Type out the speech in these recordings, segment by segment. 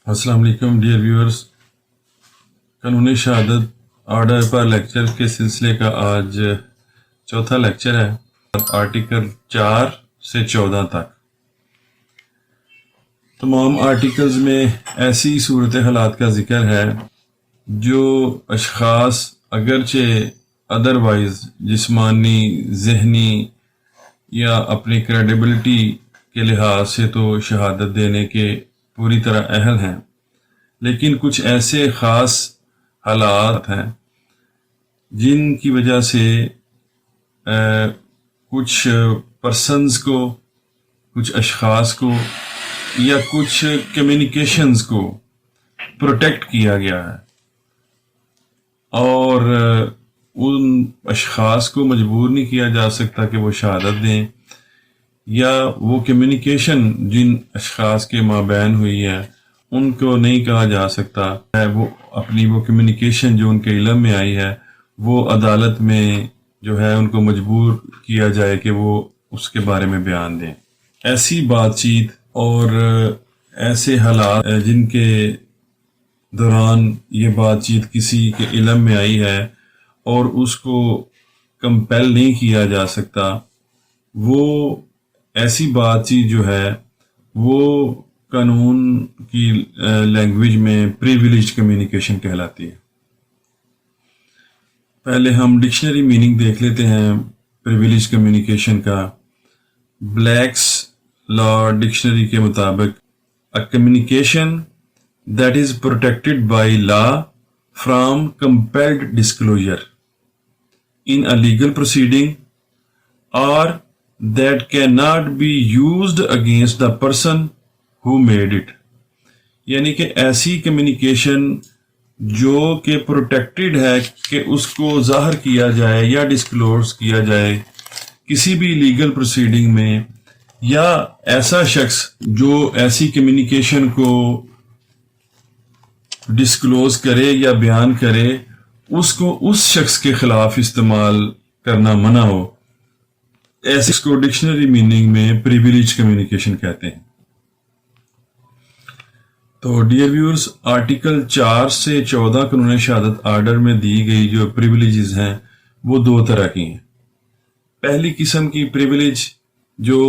السلام علیکم dear viewers, قانون شہادت آرڈر پر لیکچر کے سلسلے کا آج چوتھا لیکچر ہے، آرٹیکل 4 سے 14 تک۔ تمام آرٹیکلز میں ایسی صورت حالات کا ذکر ہے جو اشخاص اگرچہ ادروائز جسمانی، ذہنی یا اپنی کریڈیبلٹی کے لحاظ سے تو شہادت دینے کے پوری طرح اہل ہیں، لیکن کچھ ایسے خاص حالات ہیں جن کی وجہ سے کچھ پرسنز کو، کچھ اشخاص کو یا کچھ کمیونیکیشنز کو پروٹیکٹ کیا گیا ہے، اور ان اشخاص کو مجبور نہیں کیا جا سکتا کہ وہ شہادت دیں، یا وہ کمیونیکیشن جن اشخاص کے مابین ہوئی ہے ان کو نہیں کہا جا سکتا وہ اپنی وہ کمیونیکیشن جو ان کے علم میں آئی ہے وہ عدالت میں جو ہے ان کو مجبور کیا جائے کہ وہ اس کے بارے میں بیان دیں۔ ایسی بات چیت اور ایسے حالات جن کے دوران یہ بات چیت کسی کے علم میں آئی ہے اور اس کو کمپیل نہیں کیا جا سکتا، وہ ایسی بات چیت جو ہے وہ قانون کی لینگویج میں پریویلیج کمیونیکیشن کہلاتی ہے۔ پہلے ہم ڈکشنری میننگ دیکھ لیتے ہیں پریویلیج کمیونیکیشن کا۔ بلیکس لا ڈکشنری کے مطابق a communication that is protected by law from compelled disclosure in a legal proceeding or that cannot be used against the person who made it، یعنی کہ ایسی communication جو کہ پروٹیکٹڈ ہے کہ اس کو ظاہر کیا جائے یا ڈسکلوز کیا جائے کسی بھی لیگل پروسیڈنگ میں، یا ایسا شخص جو ایسی کمیونیکیشن کو ڈسکلوز کرے یا بیان کرے اس کو اس شخص کے خلاف استعمال کرنا منع ہو، ایسے اس کو ڈکشنری میننگ میں پریویلیج کمیونیکیشن کہتے ہیں۔ تو ڈیئر ویورز، آرٹیکل 4 سے 14 قانون شہادت آرڈر میں دی گئی جو پریویلیجز ہیں وہ دو طرح کی ہیں۔ پہلی قسم کی پریویلیج جو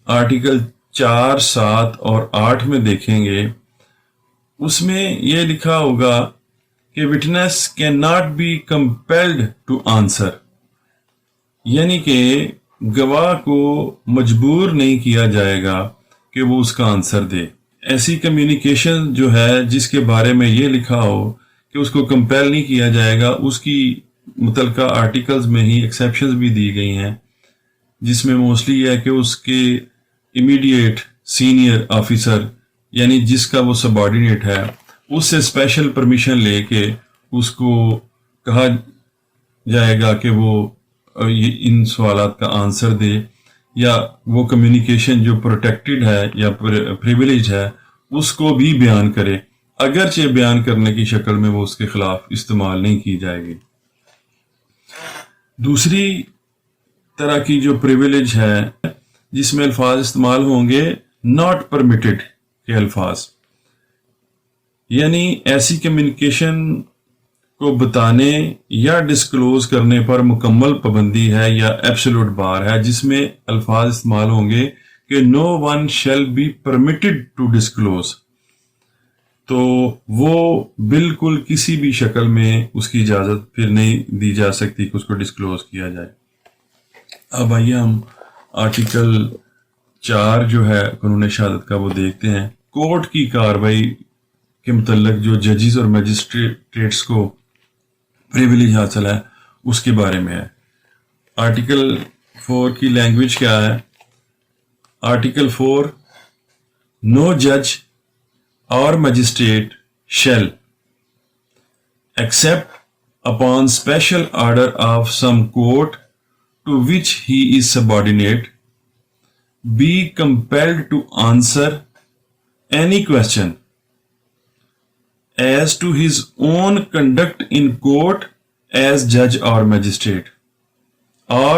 آرٹیکل 4، 7 اور 8 میں دیکھیں گے، اس میں یہ لکھا ہوگا کہ witness can not be compelled to answer, یعنی کہ گواہ کو مجبور نہیں کیا جائے گا کہ وہ اس کا آنسر دے۔ ایسی کمیونیکیشن جو ہے جس کے بارے میں یہ لکھا ہو کہ اس کو کمپیل نہیں کیا جائے گا، اس کی متعلقہ آرٹیکلز میں ہی ایکسیپشنز بھی دی گئی ہیں، جس میں موسٹلی یہ ہے کہ اس کے امیڈیٹ سینئر آفیسر یعنی جس کا وہ سب آرڈینیٹ ہے اس سے اسپیشل پرمیشن لے کے اس کو کہا جائے گا کہ وہ ان سوالات کا آنسر دے، یا وہ کمیونیکیشن جو پروٹیکٹڈ ہے یا پریویلیج ہے اس کو بھی بیان کرے، اگرچہ بیان کرنے کی شکل میں وہ اس کے خلاف استعمال نہیں کی جائے گی۔ دوسری طرح کی جو پریویلیج ہے جس میں الفاظ استعمال ہوں گے ناٹ پرمیٹڈ کے الفاظ، یعنی ایسی کمیونیکیشن کو بتانے یا ڈسکلوز کرنے پر مکمل پابندی ہے یا ایبسولوٹ بار ہے، جس میں الفاظ استعمال ہوں گے کہ no one shall be permitted to disclose, تو وہ بالکل کسی بھی شکل میں اس کی اجازت پھر نہیں دی جا سکتی کہ اس کو ڈسکلوز کیا جائے۔ اب آئیے ہم آرٹیکل 4 جو ہے قانون شہادت کا وہ دیکھتے ہیں۔ کورٹ کی کارروائی کے متعلق جو ججز اور میجسٹریٹس کو پریویلیج حاصل ہے اس کے بارے میں ہے۔ آرٹیکل 4 کی لینگویج کیا ہے؟ آرٹیکل 4، نو جج اور magistrate shell accept upon special order of some court to which he is subordinate be compelled to answer any question as to his own conduct in court as judge or magistrate, or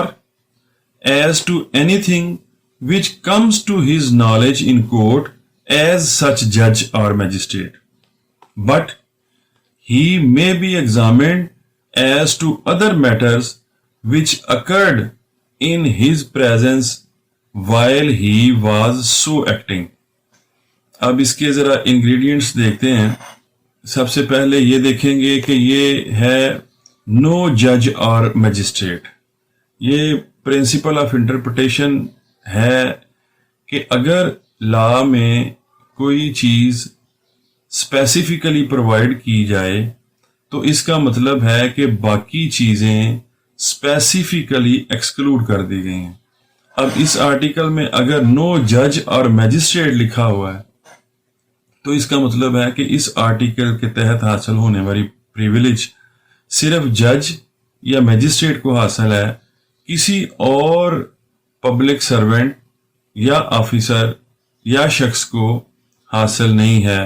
as to anything which comes to his knowledge in court as such judge or magistrate, but he may be examined as to other matters which occurred in his presence while he was so acting. اب اس کے ذرا ingredients دیکھتے ہیں. سب سے پہلے یہ دیکھیں گے کہ یہ ہے نو جج اور میجسٹریٹ. یہ پرنسپل آف انٹرپریٹیشن ہے کہ اگر لا میں کوئی چیز اسپیسیفکلی پرووائڈ کی جائے تو اس کا مطلب ہے کہ باقی چیزیں اسپیسیفکلی ایکسکلوڈ کر دی گئی ہیں. اب اس آرٹیکل میں اگر نو جج اور میجسٹریٹ لکھا ہوا ہے تو اس کا مطلب ہے کہ اس آرٹیکل کے تحت حاصل ہونے والی پریویلیج صرف جج یا میجسٹریٹ کو حاصل ہے, کسی اور پبلک سرونٹ یا آفیسر یا شخص کو حاصل نہیں ہے,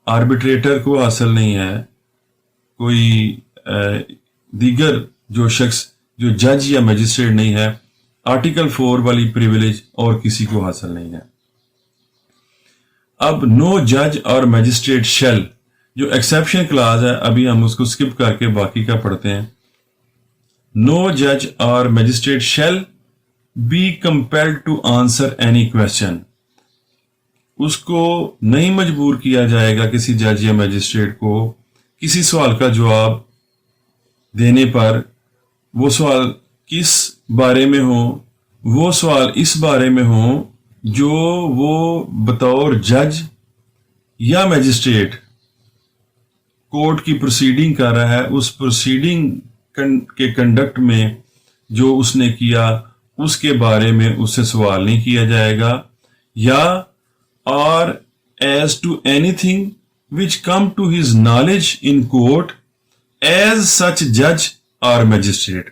آربیٹریٹر کو حاصل نہیں ہے, کوئی دیگر جو شخص جو جج یا میجسٹریٹ نہیں ہے, آرٹیکل 4 والی پریویلیج اور کسی کو حاصل نہیں ہے. اب نو جج اور میجسٹریٹ شیل جو ایکسیپشن کلاز ہے, ابھی ہم اس کو سکپ کر کے باقی کا پڑھتے ہیں. نو جج اور magistrate shall be compelled to answer any question. اس کو نہیں مجبور کیا جائے گا کسی جج یا میجسٹریٹ کو کسی سوال کا جواب دینے پر. وہ سوال کس بارے میں ہو, وہ سوال اس بارے میں ہو جو وہ بطور جج یا میجسٹریٹ کورٹ کی پروسیڈنگ کر رہا ہے, اس پروسیڈنگ کے کنڈکٹ میں جو اس نے کیا اس کے بارے میں اس سے سوال نہیں کیا جائے گا. یا or as to anything which come to his knowledge in court as such جج اور میجسٹریٹ,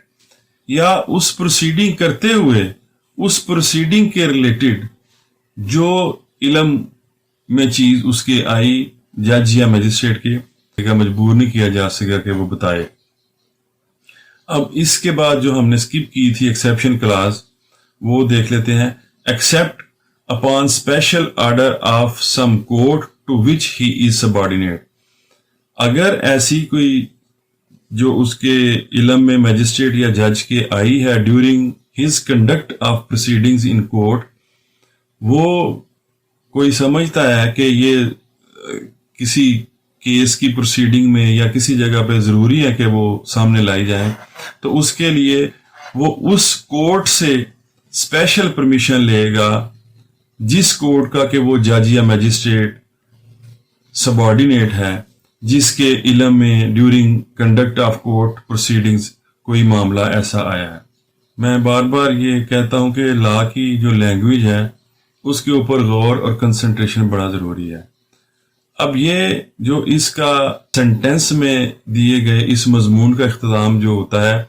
یا اس پروسیڈنگ کرتے ہوئے اس پروسیڈنگ کے ریلیٹڈ جو علم میں چیز اس کے آئی جج یا میجسٹریٹ کے مجبور نہیں کیا جا سکا کہ وہ بتائے. اب اس کے بعد جو ہم نے سکپ کی تھی ایکسیپشن کلاز, وہ دیکھ لیتے ہیں. Except upon special order of some court to which he is subordinate. اگر ایسی کوئی جو اس کے علم میں میجسٹریٹ یا جج کے آئی ہے during his conduct of proceedings in court, وہ کوئی سمجھتا ہے کہ یہ کسی کیس کی پروسیڈنگ میں یا کسی جگہ پہ ضروری ہے کہ وہ سامنے لائی جائیں, تو اس کے لیے وہ اس کورٹ سے اسپیشل پرمیشن لے گا جس کورٹ کا کہ وہ جج یا میجسٹریٹ سبارڈینیٹ ہے, جس کے علم میں during conduct of court proceedings کوئی معاملہ ایسا آیا ہے. میں بار بار یہ کہتا ہوں کہ لا کی جو لینگویج ہے اس کے اوپر غور اور کنسنٹریشن بڑا ضروری ہے. اب یہ جو اس کا سینٹینس میں دیے گئے اس مضمون کا اختتام جو ہوتا ہے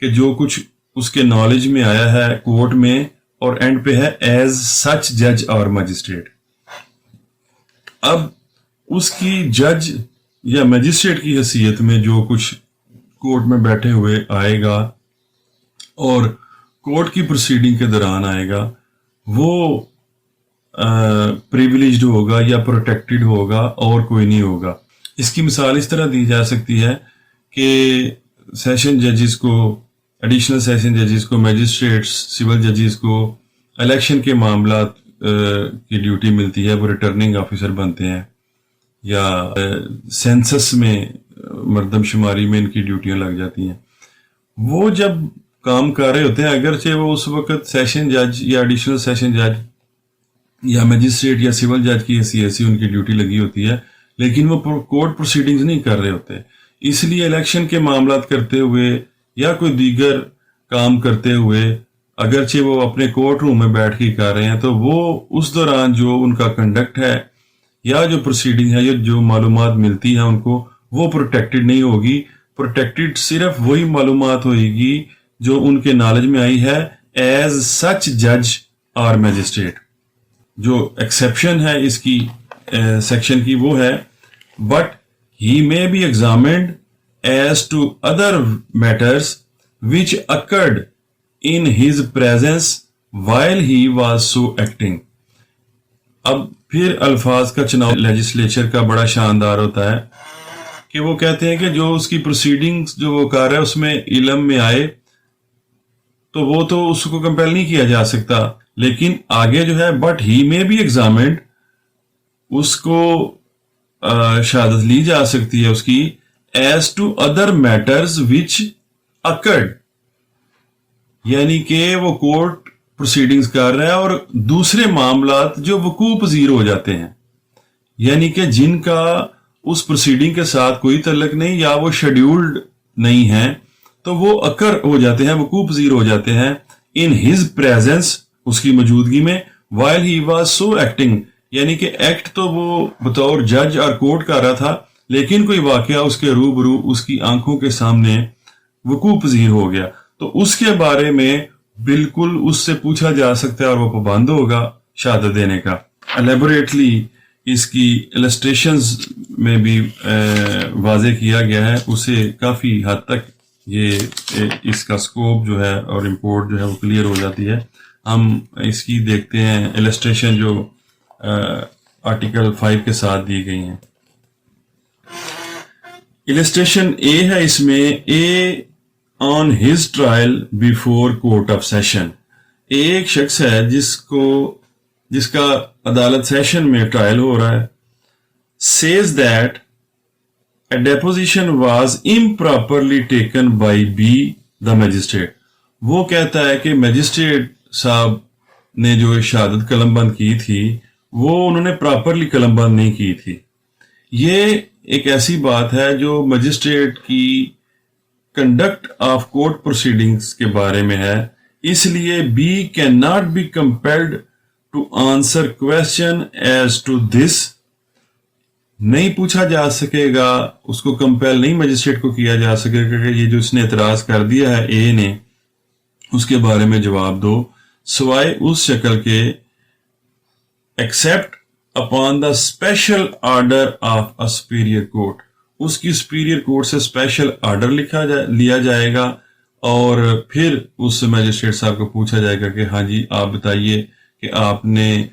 کہ جو کچھ اس کے نالج میں آیا ہے کورٹ میں, اور اینڈ پہ ہے ایز سچ جج اور میجسٹریٹ. اب اس کی جج یا میجسٹریٹ کی حیثیت میں جو کچھ کورٹ میں بیٹھے ہوئے آئے گا اور کورٹ کی پروسیڈنگ کے دوران آئے گا, وہ پریویلیجڈ ہوگا یا پروٹیکٹڈ ہوگا اور کوئی نہیں ہوگا. اس کی مثال اس طرح دی جا سکتی ہے کہ سیشن ججز کو, ایڈیشنل سیشن ججز کو, میجسٹریٹس, سول ججز کو الیکشن کے معاملات کی ڈیوٹی ملتی ہے, وہ ریٹرننگ آفیسر بنتے ہیں, یا سینسس میں مردم شماری میں ان کی ڈیوٹیاں لگ جاتی ہیں. وہ جب کام کر رہے ہوتے ہیں, اگرچہ وہ اس وقت سیشن جج یا ایڈیشنل سیشن جج یا میجسٹریٹ یا سول جج کی حیثیت سے ان کی ڈیوٹی لگی ہوتی ہے, لیکن وہ کورٹ پروسیڈنگز نہیں کر رہے ہوتے. اس لیے الیکشن کے معاملات کرتے ہوئے یا کوئی دیگر کام کرتے ہوئے اگرچہ وہ اپنے کورٹ روم میں بیٹھ کے کر رہے ہیں, تو وہ اس دوران جو ان کا کنڈکٹ ہے یا جو پروسیڈنگ ہے یا جو معلومات ملتی ہیں ان کو, وہ پروٹیکٹڈ نہیں ہوگی. پروٹیکٹڈ صرف وہی معلومات ہوئے گی جو ان کے نالج میں آئی ہے ایز سچ جج اور میجسٹریٹ. جو ایکسیپشن ہے اس کی سیکشن کی وہ ہے but he may be examined as to other matters which occurred in his presence while he was so acting. اب پھر الفاظ کا چناؤ لیجسلیچر کا بڑا شاندار ہوتا ہے کہ وہ کہتے ہیں کہ جو اس کی پروسیڈنگز جو وہ کر رہا ہے اس میں علم میں آئے تو وہ تو اس کو کمپیل نہیں کیا جا سکتا، لیکن آگے جو ہے بٹ ہی میں بی ایگزامنڈ، اس کو شہادت لی جا سکتی ہے اس کی as to other matters which accord, یعنی کہ وہ کورٹ پروسیڈنگز کر رہا ہے اور دوسرے معاملات جو وقوع پذیر ہو جاتے ہیں، یعنی کہ جن کا اس پروسیڈنگ کے ساتھ کوئی تعلق نہیں یا وہ شیڈیولڈ نہیں ہے تو وہ اکر ہو جاتے ہیں، وقوع پذیر ہو جاتے ہیں ان ہز پریزنس، اس کی موجودگی میں، while he was so acting, یعنی کہ ایکٹ تو وہ بطور جج اور کورٹ کر رہا تھا لیکن کوئی واقعہ اس کے روبرو اس کی آنکھوں کے سامنے وقوع پذیر ہو گیا تو اس کے بارے میں بالکل اس سے پوچھا جا سکتا ہے اور وہ پابند ہوگا شہادت دینے کا۔ الیبوریٹلی اس کی السٹریشنز میں بھی واضح کیا گیا ہے، اسے کافی حد تک یہ اس کا سکوپ جو ہے اور امپورٹ جو ہے وہ کلیئر ہو جاتی ہے۔ ہم اس کی دیکھتے ہیں السٹریشن جو آرٹیکل 5 کے ساتھ دی گئی ہیں۔ السٹریشن اے ہے اس میں، a on his trial before court of session, ایک شخص ہے جس کا عدالت سیشن میں ٹرائل ہو رہا ہے، says that a deposition was improperly taken by B the magistrate، وہ کہتا ہے کہ میجسٹریٹ صاحب نے جو شہادت قلم بند کی تھی وہ انہوں نے پراپرلی قلم بند نہیں کی تھی۔ یہ ایک ایسی بات ہے جو مجسٹریٹ کی کنڈکٹ آف کورٹ پروسیڈنگز کے بارے میں ہے، اس لیے be can not be compelled to answer question as to this, نہیں پوچھا جا سکے گا، اس کو کمپیل نہیں مجسٹریٹ کو کیا جا سکے گا کہ یہ جو اس نے اعتراض کر دیا ہے اے نے اس کے بارے میں جواب دو، سوائے اس شکل کے except upon the special order of a superior court, اس کی سپیریئر کورٹ سے اسپیشل آرڈر لیا جائے گا اور پھر اس میجسٹریٹ صاحب کو پوچھا جائے گا کہ ہاں جی آپ بتائیے کہ آپ نے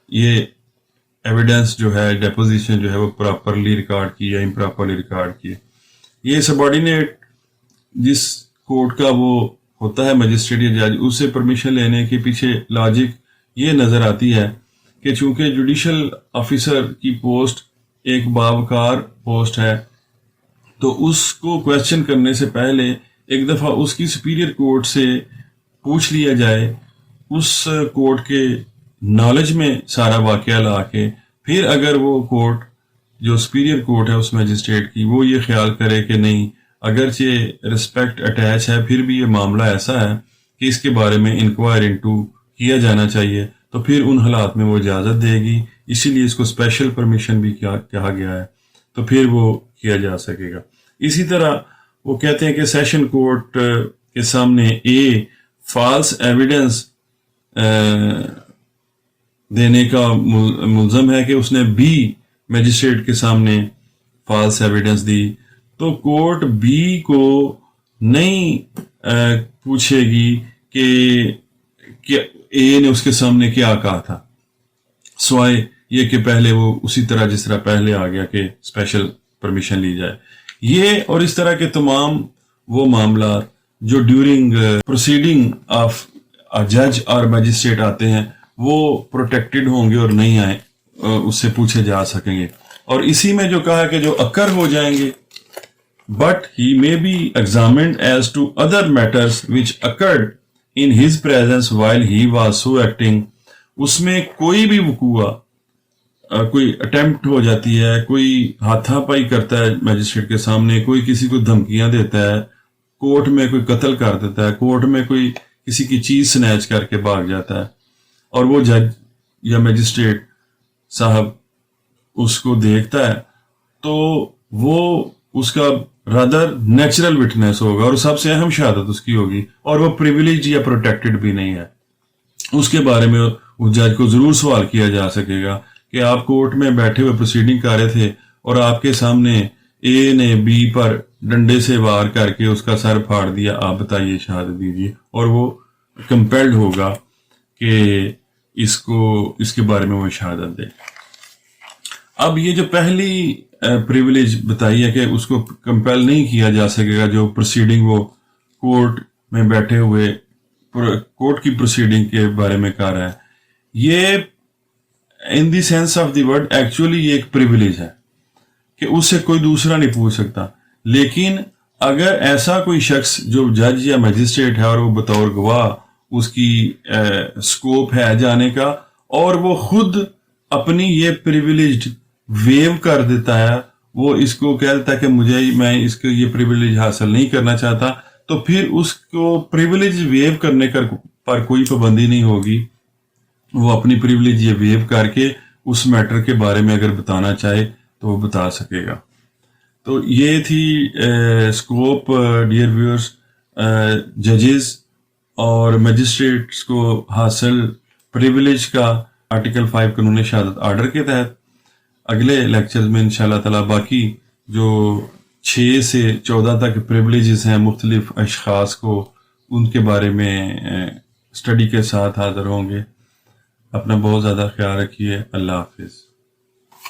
یہ ایویڈنس جو ہے ڈیپوزیشن جو ہے وہ پراپرلی ریکارڈ کی یا امپراپرلی ریکارڈ کی۔ یہ سبارڈینیٹ جس کورٹ کا وہ ہوتا ہے مجسٹریٹ یا جج، اس سے پرمیشن لینے کے پیچھے لاجک یہ نظر آتی ہے کہ چونکہ جوڈیشل آفیسر کی پوسٹ ایک باوقار پوسٹ ہے تو اس کو کویسچن کرنے سے پہلے ایک دفعہ اس کی سپیریئر کورٹ سے پوچھ لیا جائے، اس کورٹ کے نالج میں سارا واقعہ لا کے پھر اگر وہ کورٹ جو سپیریئر کورٹ ہے اس میجسٹریٹ کی وہ یہ خیال کرے کہ نہیں اگرچہ رسپیکٹ اٹیچ ہے پھر بھی یہ معاملہ ایسا ہے کہ اس کے بارے میں انکوائر انٹو کیا جانا چاہیے تو پھر ان حالات میں وہ اجازت دے گی، اسی لیے اس کو اسپیشل پرمیشن بھی کہا گیا ہے تو پھر وہ کیا جا سکے گا۔ اسی طرح وہ کہتے ہیں کہ سیشن کورٹ کے سامنے اے فالس ایویڈنس دینے کا ملزم ہے کہ اس نے بی میجسٹریٹ کے سامنے فالس ایویڈنس دی تو کورٹ بی کو نہیں پوچھے گی کہ اے نے اس کے سامنے کیا کہا تھا، سوائے یہ کہ پہلے وہ اسی طرح جس طرح پہلے آ گیا کہ اسپیشل پرمیشن لی جائے۔ یہ اور اس طرح کے تمام وہ معاملات جو ڈیورنگ پروسیڈنگ آف جج اور میجسٹریٹ آتے ہیں وہ پروٹیکٹڈ ہوں گے اور نہیں آئے اس سے پوچھے جا سکیں گے۔ اور اسی میں جو کہا کہ جو اکر ہو جائیں گے but he may be examined as to other matters which occurred in his presence while he was so acting، اس میں کوئی بھی وقوع کوئی اٹیمپٹ ہو جاتی ہے، کوئی ہاتھا پائی کرتا ہے میجسٹریٹ کے سامنے، کوئی کسی کو دھمکیاں دیتا ہے، کورٹ میں کوئی قتل کر دیتا ہے، کورٹ میں کوئی کسی کی چیز سنیچ کر کے بھاگ جاتا ہے اور وہ جج یا میجسٹریٹ صاحب اس کو دیکھتا ہے تو وہ اس کا رادر نیچرل وٹنس ہوگا اور سب سے اہم شہادت اس کی ہوگی اور وہ پریویلیج یا پروٹیکٹڈ بھی نہیں ہے۔ اس کے بارے میں اس جج کو ضرور سوال کیا جا سکے گا کہ آپ کورٹ میں بیٹھے ہوئے پروسیڈنگ کر رہے تھے اور آپ کے سامنے اے نے بی پر ڈنڈے سے وار کر کے اس کا سر پھاڑ دیا، آپ بتائیے شہادت دیجیے، اور وہ کمپیلڈ ہوگا کہ اس کے بارے میں وہ شہادت دے۔ اب یہ جو پہلی پریویلیج بتائی ہے کہ اس کو کمپیل نہیں کیا جا سکے گا، جو پروسیڈنگ وہ کورٹ میں بیٹھے ہوئے کورٹ کی پروسیڈنگ کے بارے میں کہہ رہا ہے، یہ in the sense of the word actually یہ ایک پریویلیج ہے کہ اس سے کوئی دوسرا نہیں پوچھ سکتا۔ لیکن اگر ایسا کوئی شخص جو جج یا میجسٹریٹ ہے اور وہ بطور گواہ اس کی سکوپ ہے جانے کا، اور وہ خود اپنی یہ پریویلیج ویو کر دیتا ہے، وہ اس کو کہتا ہے کہ میں اس کو یہ پریویلیج حاصل نہیں کرنا چاہتا، تو پھر اس کو پریویلیج ویو کرنے پر کوئی پابندی نہیں ہوگی۔ وہ اپنی پریویلیج یہ ویو کر کے اس میٹر کے بارے میں اگر بتانا چاہے تو وہ بتا سکے گا۔ تو یہ تھی اسکوپ ڈیئر ویورز، ججز اور میجسٹریٹس کو حاصل پریویلیج کا آرٹیکل 5 قانون شہادت آرڈر کے تحت۔ اگلے لیکچرز میں انشاءاللہ تعالی باقی جو 6 سے 14 تک پریویلیجز ہیں مختلف اشخاص کو، ان کے بارے میں اسٹڈی کے ساتھ حاضر ہوں گے۔ اپنا بہت زیادہ خیال رکھیے۔ اللہ حافظ۔